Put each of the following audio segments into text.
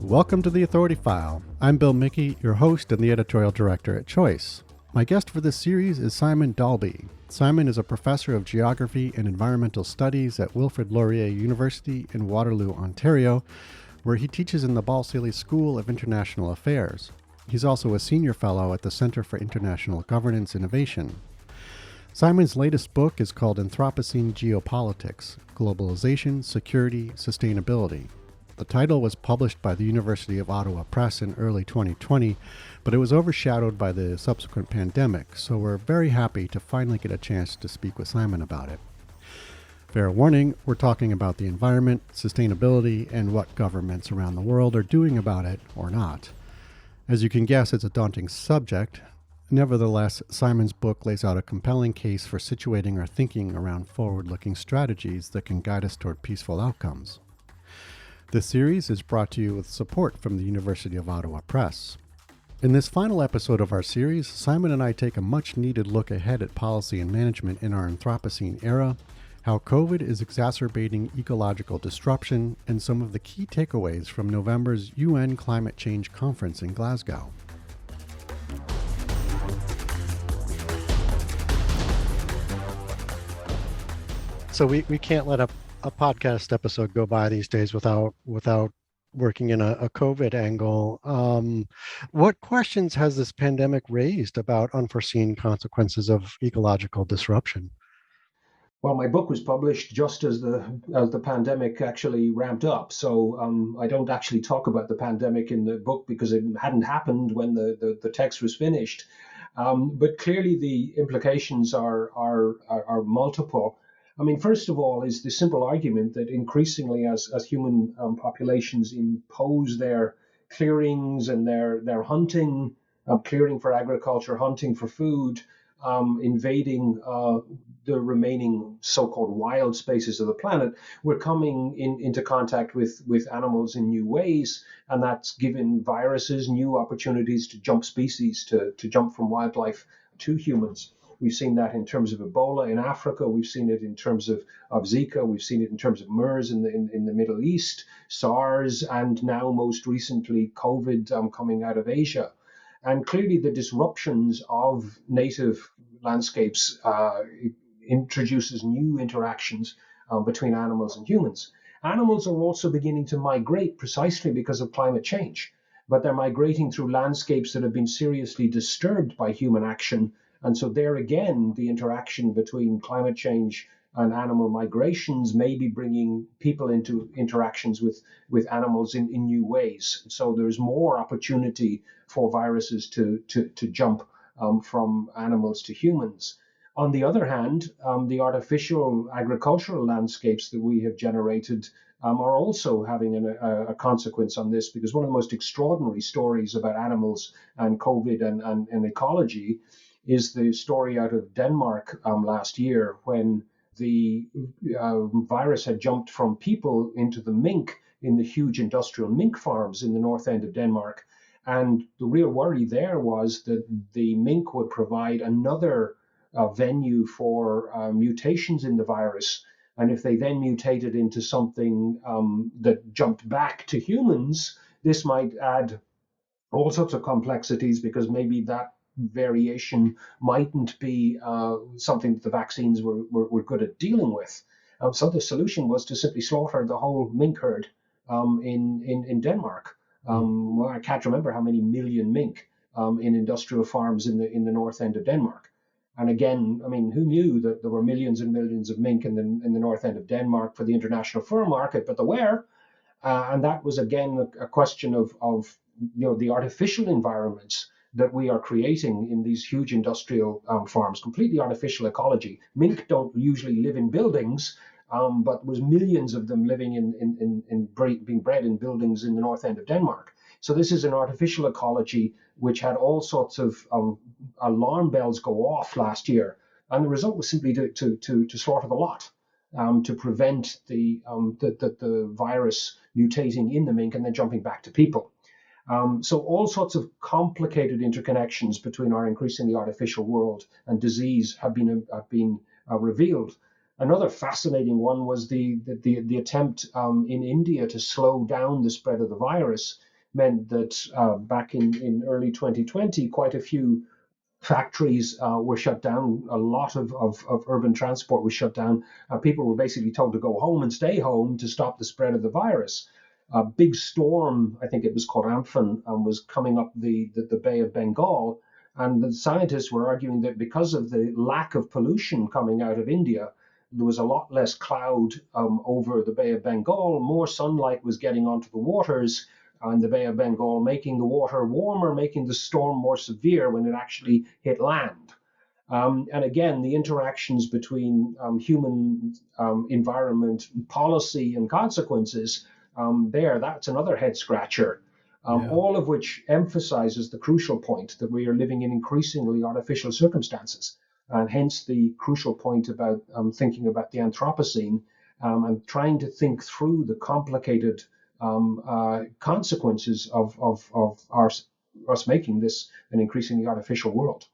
Welcome to the Authority File. I'm Bill Mickey, your host and the editorial director at Choice. My guest for this series is Simon Dalby. Simon is a professor of geography and environmental studies at Wilfrid Laurier University in Waterloo, Ontario, where he teaches in the Balsillie School of International Affairs. He's also a senior fellow at the Center for International Governance Innovation. Simon's latest book is called Anthropocene Geopolitics: Globalization, Security, Sustainability. The title was published by the University of Ottawa Press in early 2020, but it was overshadowed by the subsequent pandemic, so we're very happy to finally get a chance to speak with Simon about it. Fair warning, we're talking about the environment, sustainability, and what governments around the world are doing about it or not. As you can guess, it's a daunting subject. Nevertheless, Simon's book lays out a compelling case for situating our thinking around forward-looking strategies that can guide us toward peaceful outcomes. This series is brought to you with support from the University of Ottawa Press. In this final episode of our series, Simon and I take a much-needed look ahead at policy and management in our Anthropocene era, how COVID is exacerbating ecological disruption, and some of the key takeaways from November's UN Climate Change Conference in Glasgow. So we can't let a podcast episode go by these days without working in a COVID angle. What questions has this pandemic raised about unforeseen consequences of ecological disruption? Well, my book was published just as the pandemic actually ramped up. So I don't actually talk about the pandemic in the book because it hadn't happened when the text was finished. But clearly the implications are multiple. I mean, first of all, is the simple argument that increasingly as human populations impose their clearings and their hunting, clearing for agriculture, hunting for food, invading the remaining so-called wild spaces of the planet, we're coming into contact with animals in new ways, and that's given viruses new opportunities to jump species, to jump from wildlife to humans. We've seen that in terms of Ebola in Africa. We've seen it in terms of Zika. We've seen it in terms of MERS in the Middle East, SARS, and now most recently COVID coming out of Asia. And clearly the disruptions of native landscapes introduces new interactions between animals and humans. Animals are also beginning to migrate precisely because of climate change, but they're migrating through landscapes that have been seriously disturbed by human action. And so there again, the interaction between climate change and animal migrations may be bringing people into interactions with animals in new ways. So there's more opportunity for viruses to jump from animals to humans. On the other hand, the artificial agricultural landscapes that we have generated are also having a consequence on this, because one of the most extraordinary stories about animals and COVID and ecology is the story out of Denmark last year, when the virus had jumped from people into the mink in the huge industrial mink farms in the north end of Denmark. And the real worry there was that the mink would provide another venue for mutations in the virus. And if they then mutated into something that jumped back to humans, this might add all sorts of complexities, because maybe that variation mightn't be something that the vaccines were good at dealing with. So the solution was to simply slaughter the whole mink herd in Denmark. Well, I can't remember how many million mink in industrial farms in the north end of Denmark. And again, I mean, who knew that there were millions and millions of mink in the north end of Denmark for the international fur market? But there were, and that was again a question of the artificial environments that we are creating in these huge industrial farms, completely artificial ecology. Mink don't usually live in buildings, but there was millions of them living being bred in buildings in the north end of Denmark. So this is an artificial ecology which had all sorts of alarm bells go off last year, and the result was simply to slaughter the lot, to prevent the virus mutating in the mink and then jumping back to people. So all sorts of complicated interconnections between our increasingly artificial world and disease have been revealed. Another fascinating one was the attempt in India to slow down the spread of the virus meant that back in early 2020, quite a few factories were shut down. A lot of urban transport was shut down. People were basically told to go home and stay home to stop the spread of the virus. A big storm, I think it was called Amphan, was coming up the Bay of Bengal. And the scientists were arguing that because of the lack of pollution coming out of India, there was a lot less cloud over the Bay of Bengal. More sunlight was getting onto the waters in the Bay of Bengal, making the water warmer, making the storm more severe when it actually hit land. And again, the interactions between human environment policy and consequences that's another head scratcher. Yeah. All of which emphasizes the crucial point that we are living in increasingly artificial circumstances, and hence the crucial point about thinking about the Anthropocene and trying to think through the complicated consequences of us making this an increasingly artificial world.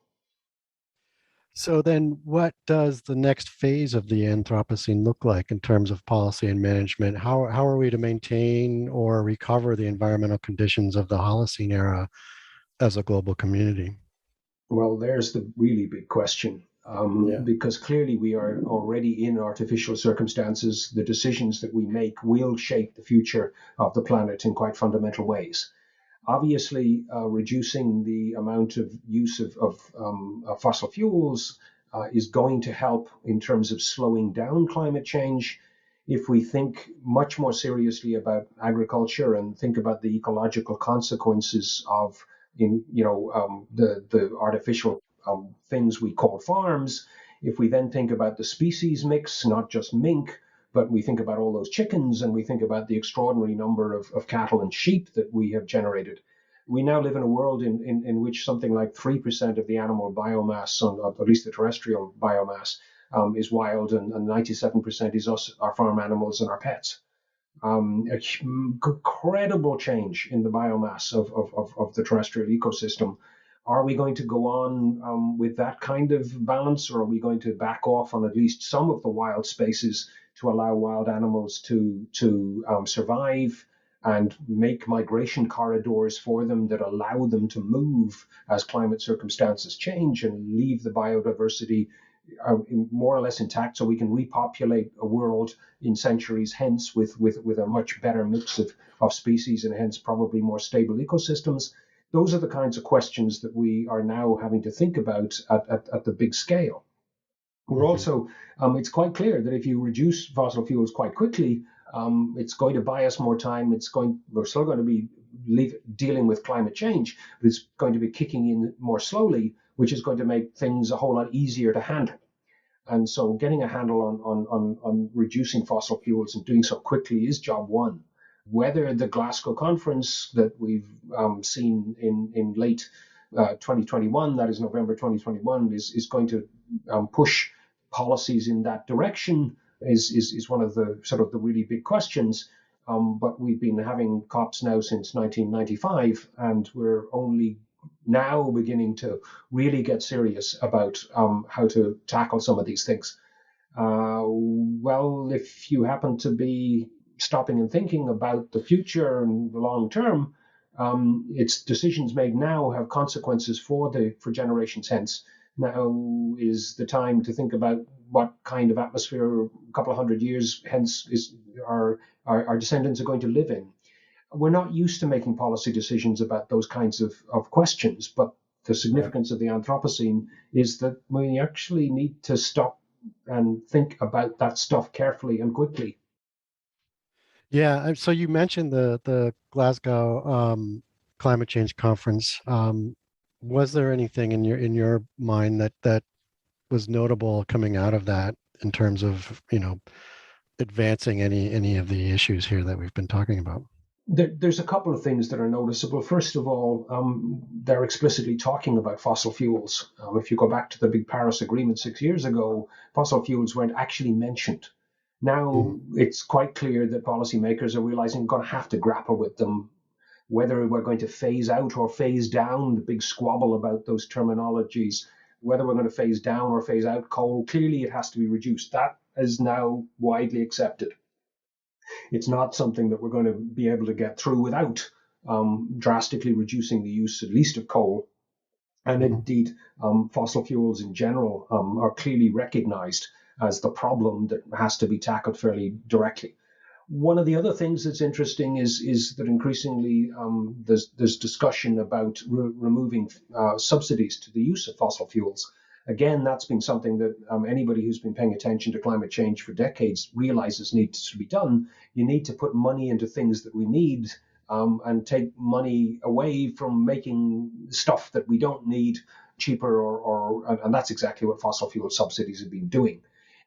So then what does the next phase of the Anthropocene look like in terms of policy and management? How are we to maintain or recover the environmental conditions of the Holocene era as a global community? Well, there's the really big question. Yeah. Because clearly we are already in artificial circumstances. The decisions that we make will shape the future of the planet in quite fundamental ways. Obviously, reducing the amount of use of fossil fuels is going to help in terms of slowing down climate change. If we think much more seriously about agriculture and think about the ecological consequences of the artificial things we call farms, if we then think about the species mix, not just mink, but we think about all those chickens and we think about the extraordinary number of cattle and sheep that we have generated. We now live in a world in which something like 3% of the animal biomass, at least the terrestrial biomass, is wild, and 97% is us, our farm animals, and our pets. Incredible change in the biomass of the terrestrial ecosystem. Are we going to go on with that kind of balance, or are we going to back off on at least some of the wild spaces to allow wild animals to survive and make migration corridors for them that allow them to move as climate circumstances change and leave the biodiversity more or less intact so we can repopulate a world in centuries hence with a much better mix of species and hence probably more stable ecosystems? Those are the kinds of questions that we are now having to think about at the big scale. We're Mhm. also, it's quite clear that if you reduce fossil fuels quite quickly, it's going to buy us more time. We're still going to be dealing with climate change, but it's going to be kicking in more slowly, which is going to make things a whole lot easier to handle. And so getting a handle on reducing fossil fuels and doing so quickly is job one. Whether the Glasgow conference that we've seen in late 2021, that is November 2021, is going to push policies in that direction is one of the sort of the really big questions. But we've been having COPs now since 1995, and we're only now beginning to really get serious about how to tackle some of these things. Well, if you happen to be stopping and thinking about the future and the long term, its decisions made now have consequences for generations hence. Now is the time to think about what kind of atmosphere a couple of hundred years hence is our descendants are going to live in. We're not used to making policy decisions about those kinds of questions, but the Right. significance of the Anthropocene is that we actually need to stop and think about that stuff carefully and quickly. Yeah. So you mentioned the Glasgow climate change conference. Was there anything in your mind that was notable coming out of that in terms of, advancing any of the issues here that we've been talking about? There's a couple of things that are noticeable. First of all, they're explicitly talking about fossil fuels. If you go back to the big Paris Agreement 6 years ago, fossil fuels weren't actually mentioned. Now Mhm. it's quite clear that policymakers are realizing we're going to have to grapple with them. Whether we're going to phase out or phase down, the big squabble about those terminologies, whether we're going to phase down or phase out coal, clearly it has to be reduced. That is now widely accepted. It's not something that we're going to be able to get through without drastically reducing the use, at least of coal, and indeed fossil fuels in general are clearly recognized as the problem that has to be tackled fairly directly. One of the other things that's interesting is that increasingly there's discussion about removing subsidies to the use of fossil fuels. Again, that's been something that anybody who's been paying attention to climate change for decades realizes needs to be done. You need to put money into things that we need and take money away from making stuff that we don't need cheaper, and that's exactly what fossil fuel subsidies have been doing.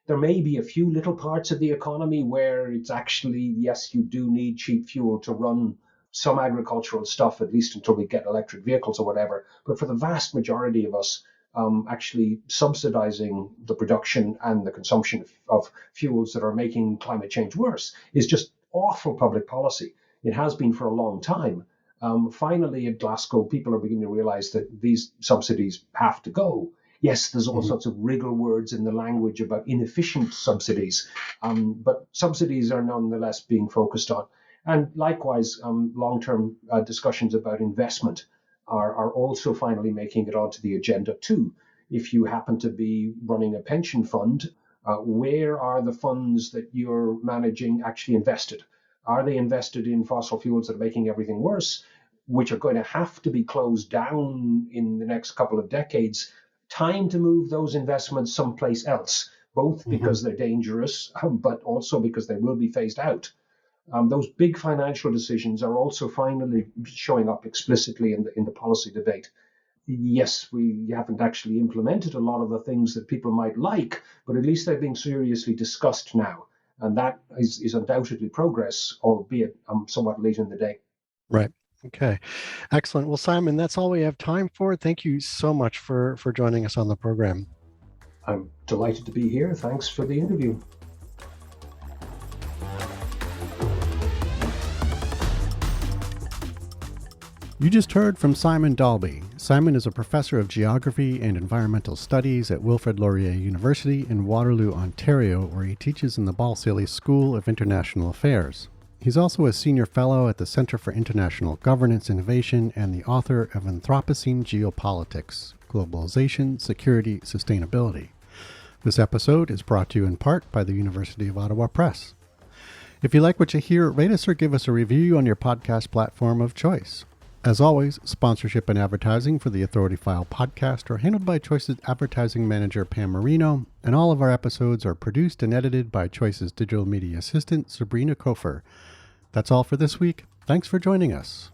There may be a few little parts of the economy where it's actually, yes, you do need cheap fuel to run some agricultural stuff, at least until we get electric vehicles or whatever. But for the vast majority of us, actually subsidizing the production and the consumption of fuels that are making climate change worse is just awful public policy. It has been for a long time. Finally, at Glasgow, people are beginning to realize that these subsidies have to go. Yes, there's all sorts of wriggle words in the language about inefficient subsidies, but subsidies are nonetheless being focused on. And likewise, long-term discussions about investment are also finally making it onto the agenda too. If you happen to be running a pension fund, where are the funds that you're managing actually invested? Are they invested in fossil fuels that are making everything worse, which are going to have to be closed down in the next couple of decades? Time to move those investments someplace else, both because they're dangerous, but also because they will be phased out. Those big financial decisions are also finally showing up explicitly in the policy debate. Yes, we haven't actually implemented a lot of the things that people might like, but at least they're being seriously discussed now. And that is undoubtedly progress, albeit somewhat late in the day. Right. Okay. Excellent. Well, Simon, that's all we have time for. Thank you so much for joining us on the program. I'm delighted to be here. Thanks for the interview. You just heard from Simon Dalby. Simon is a professor of geography and environmental studies at Wilfrid Laurier University in Waterloo, Ontario, where he teaches in the Balsillie School of International Affairs. He's also a senior fellow at the Center for International Governance Innovation and the author of Anthropocene Geopolitics, Globalization, Security, Sustainability. This episode is brought to you in part by the University of Ottawa Press. If you like what you hear, rate us or give us a review on your podcast platform of choice. As always, sponsorship and advertising for the Authority File podcast are handled by Choice's advertising manager, Pam Marino, and all of our episodes are produced and edited by Choice's digital media assistant, Sabrina Kofer. That's all for this week. Thanks for joining us.